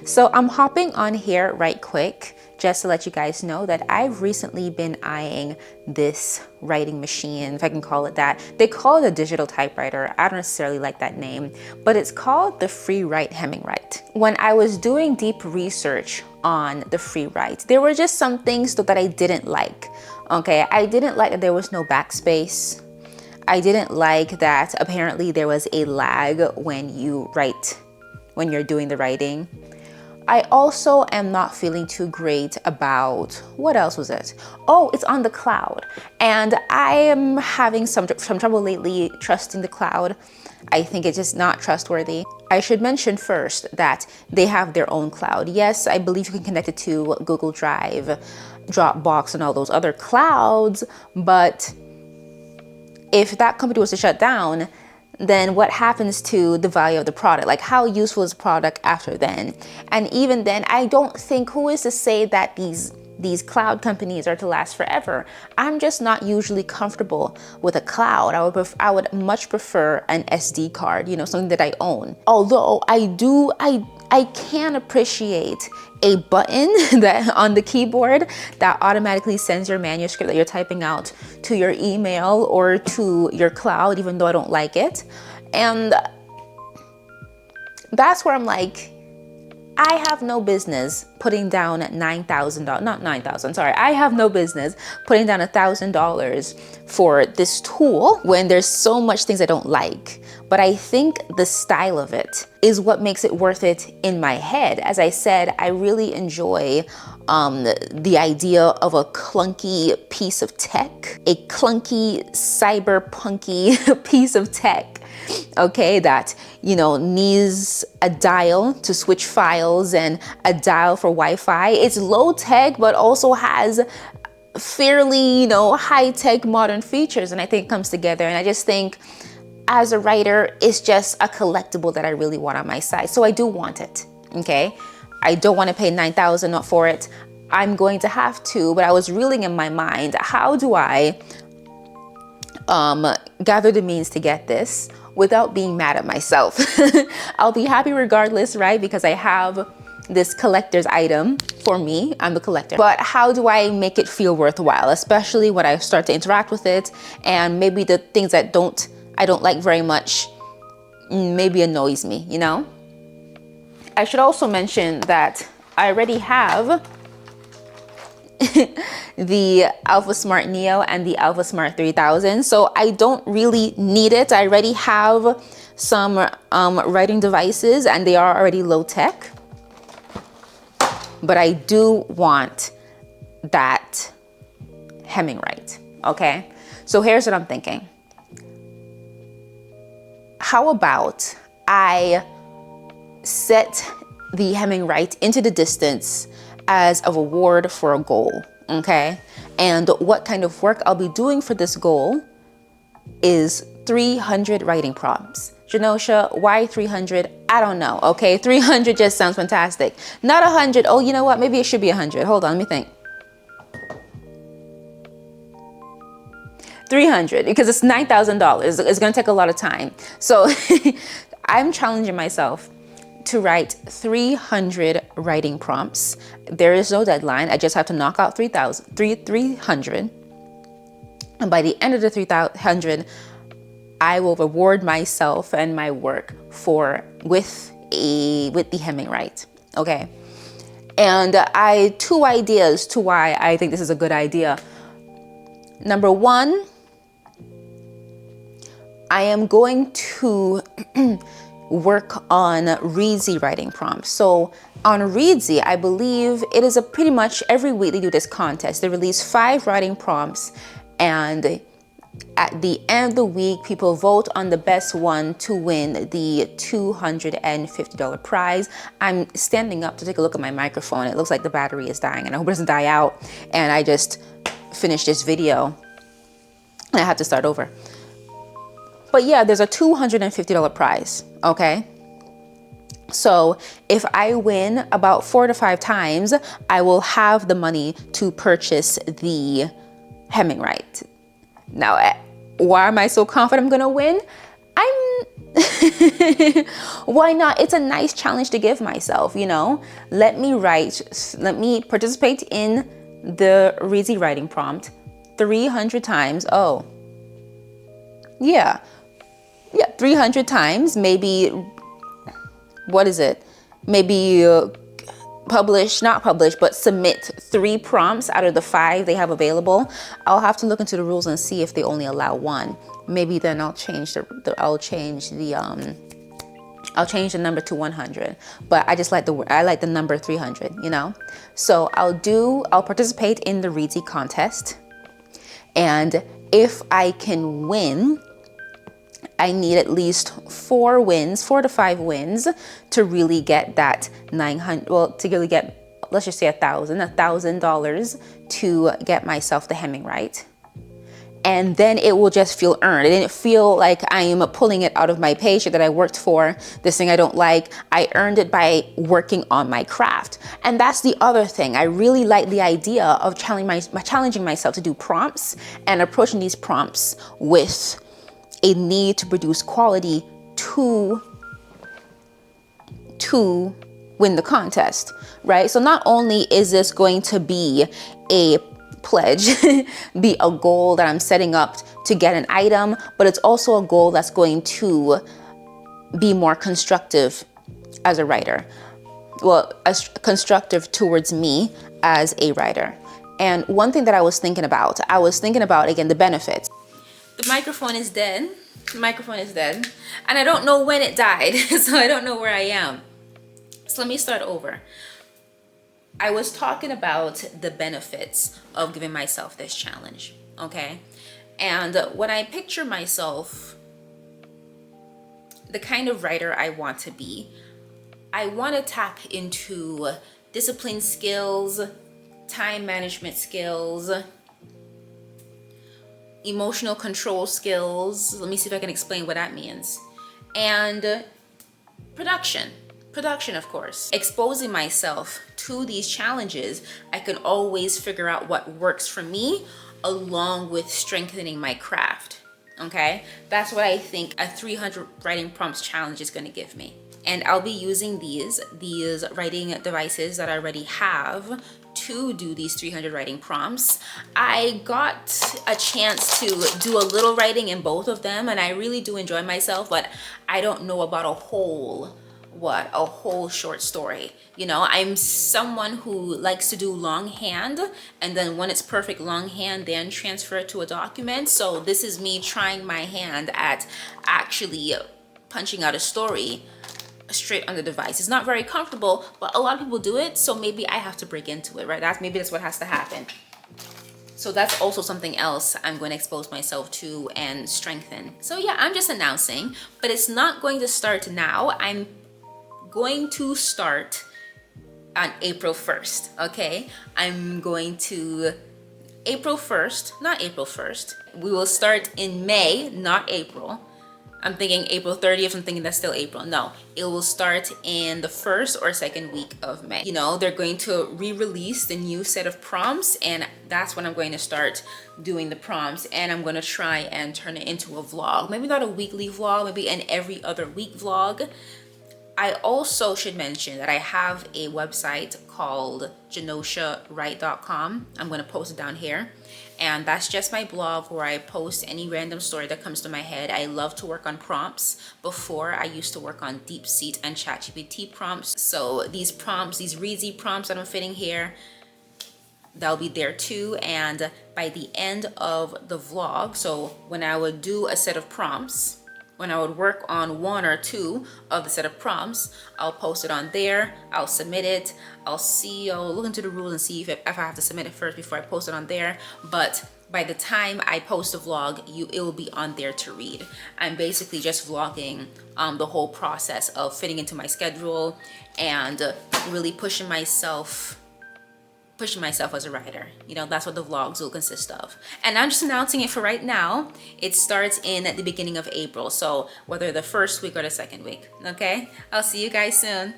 So I'm hopping on here right quick just to let you guys know that I've recently been eyeing this writing machine, if I can call it that. They call it a digital typewriter. I don't necessarily like that name, but it's called the FreeWrite HemmingWrite. When I was doing deep research on the FreeWrite, there were just some things that I didn't like. Okay, I didn't like that there was no backspace. I didn't like that apparently there was a lag when you write, when you're doing the writing. I also am not feeling too great about, what else was it? Oh, it's on the cloud. And I am having some trouble lately trusting the cloud. I think it's just not trustworthy. I should mention first that they have their own cloud. Yes, I believe you can connect it to Google Drive, Dropbox, and all those other clouds, but if that company was to shut down, then what happens to the value of the product? Like, how useful is the product after then? And even then, I don't think, who is to say that these cloud companies are to last forever? I'm just not usually comfortable with a cloud. I would much prefer an SD card, you know, something that I own. Although I can appreciate a button that on the keyboard that automatically sends your manuscript that you're typing out to your email or to your cloud, even though I don't like it. And that's where I'm like, I have no business putting down $9,000, not 9,000, sorry. I have no business putting down $1,000 for this tool when there's so much things I don't like. But I think the style of it is what makes it worth it in my head. As I said, I really enjoy the idea of a clunky piece of tech, a clunky cyberpunky piece of tech, okay, that, you know, needs a dial to switch files and a dial for Wi-Fi. It's low tech, but also has fairly, you know, high tech modern features. And I think it comes together. And I just think, as a writer, it's just a collectible that I really want on my side. So I do want it, okay? I don't want to pay $9,000 for it. I'm going to have to, but I was reeling in my mind, how do I gather the means to get this without being mad at myself? I'll be happy regardless, right? Because I have this collector's item for me. I'm the collector. But how do I make it feel worthwhile, especially when I start to interact with it and maybe the things that I don't like very much maybe annoys me, you know? I should also mention that I already have the AlphaSmart Neo and the AlphaSmart 3000, so I don't really need it. I already have some writing devices and they are already low tech, but I do want that HemmingWrite, okay? So here's what I'm thinking. How about I set the HemmingWrite into the distance as a reward for a goal, okay? And what kind of work I'll be doing for this goal is 300 writing prompts. Janosha, why 300? I don't know, okay? 300 just sounds fantastic. Not 100, oh, you know what? Maybe it should be 100. Hold on, let me think. 300, because it's $9,000. It's gonna take a lot of time. So I'm challenging myself to write 300 writing prompts. There is no deadline. I just have to knock out 300. And by the end of the 300, I will reward myself and my work with the HemmingWrite, okay? And two ideas to why I think this is a good idea. Number one, I am going to work on Reedsy writing prompts. So on Reedsy, I believe it is pretty much every week they do this contest. They release 5 writing prompts, and at the end of the week, people vote on the best one to win the $250 prize. I'm standing up to take a look at my microphone. It looks like the battery is dying, and I hope it doesn't die out. And I just finished this video and I have to start over. But yeah, there's a $250 prize, okay? So if I win about 4 to 5 times, I will have the money to purchase the HemmingWrite. Now, why am I so confident I'm gonna win? Why not? It's a nice challenge to give myself, you know? Let me participate in the Reezy writing prompt 300 times. Oh, yeah. Yeah, 300 times. Maybe, what is it? Maybe not publish, but submit 3 prompts out of the 5 they have available. I'll have to look into the rules and see if they only allow 1. Maybe then I'll change I'll change the number to 100. But I just like the number 300, you know? So I'll participate in the Reezy contest. And if I can win, I need at least 4 to 5 wins to really get that 900, well, to really get, let's just say $1,000 to get myself the hemming right. And then it will just feel earned. It didn't feel like I am pulling it out of my paycheck that I worked for, this thing I don't like. I earned it by working on my craft. And that's the other thing. I really like the idea of challenging myself to do prompts and approaching these prompts with a need to produce quality to win the contest, right? So not only is this going to be a pledge, be a goal that I'm setting up to get an item, but it's also a goal that's going to be more constructive as a writer. Well, as constructive towards me as a writer. And one thing that I was thinking about again, the benefits. The microphone is dead. And I don't know when it died, so I don't know where I am. So let me start over. I was talking about the benefits of giving myself this challenge, okay? And when I picture myself, the kind of writer I want to be, I want to tap into discipline skills, time management skills, emotional control skills. Let me see if I can explain what that means. And production, of course. Exposing myself to these challenges, I can always figure out what works for me along with strengthening my craft, okay? That's what I think a 300 writing prompts challenge is gonna give me. And I'll be using these writing devices that I already have to do these 300 writing prompts. I got a chance to do a little writing in both of them, and I really do enjoy myself, but I don't know about a whole short story. You know, I'm someone who likes to do longhand, and then when it's perfect longhand, then transfer it to a document. So this is me trying my hand at actually punching out a story straight on the device. It's not very comfortable, but a lot of people do it, so maybe I have to break into it, right? Maybe that's what has to happen. So that's also something else I'm going to expose myself to and strengthen. So yeah, I'm just announcing, but it's not going to start now. I'm going to start on April 1st, okay? I'm going to April 1st, not April 1st. We will start in May, not April. I'm thinking April 30th, I'm thinking that's still April. No, it will start in the 1st or 2nd week of May. You know, they're going to re-release the new set of prompts, and that's when I'm going to start doing the prompts, and I'm going to try and turn it into a vlog. Maybe not a weekly vlog, maybe an every other week vlog. I also should mention that I have a website called JenoshaWrite.com. I'm going to post it down here. And that's just my blog where I post any random story that comes to my head. I love to work on prompts. Before, I used to work on DeepSeek and ChatGPT prompts. So these prompts, these Reezy prompts that I'm fitting here, that'll be there too. And by the end of the vlog, so when I would do a set of prompts, when I would work on 1 or 2 of the set of prompts, I'll post it on there, I'll submit it, I'll look into the rules and see if I have to submit it first before I post it on there. But by the time I post the vlog, it will be on there to read. I'm basically just vlogging the whole process of fitting into my schedule and really pushing myself as a writer. You know, that's what the vlogs will consist of. And I'm just announcing it for right now. It starts in at the beginning of April. So whether the 1st week or the 2nd week, okay? I'll see you guys soon.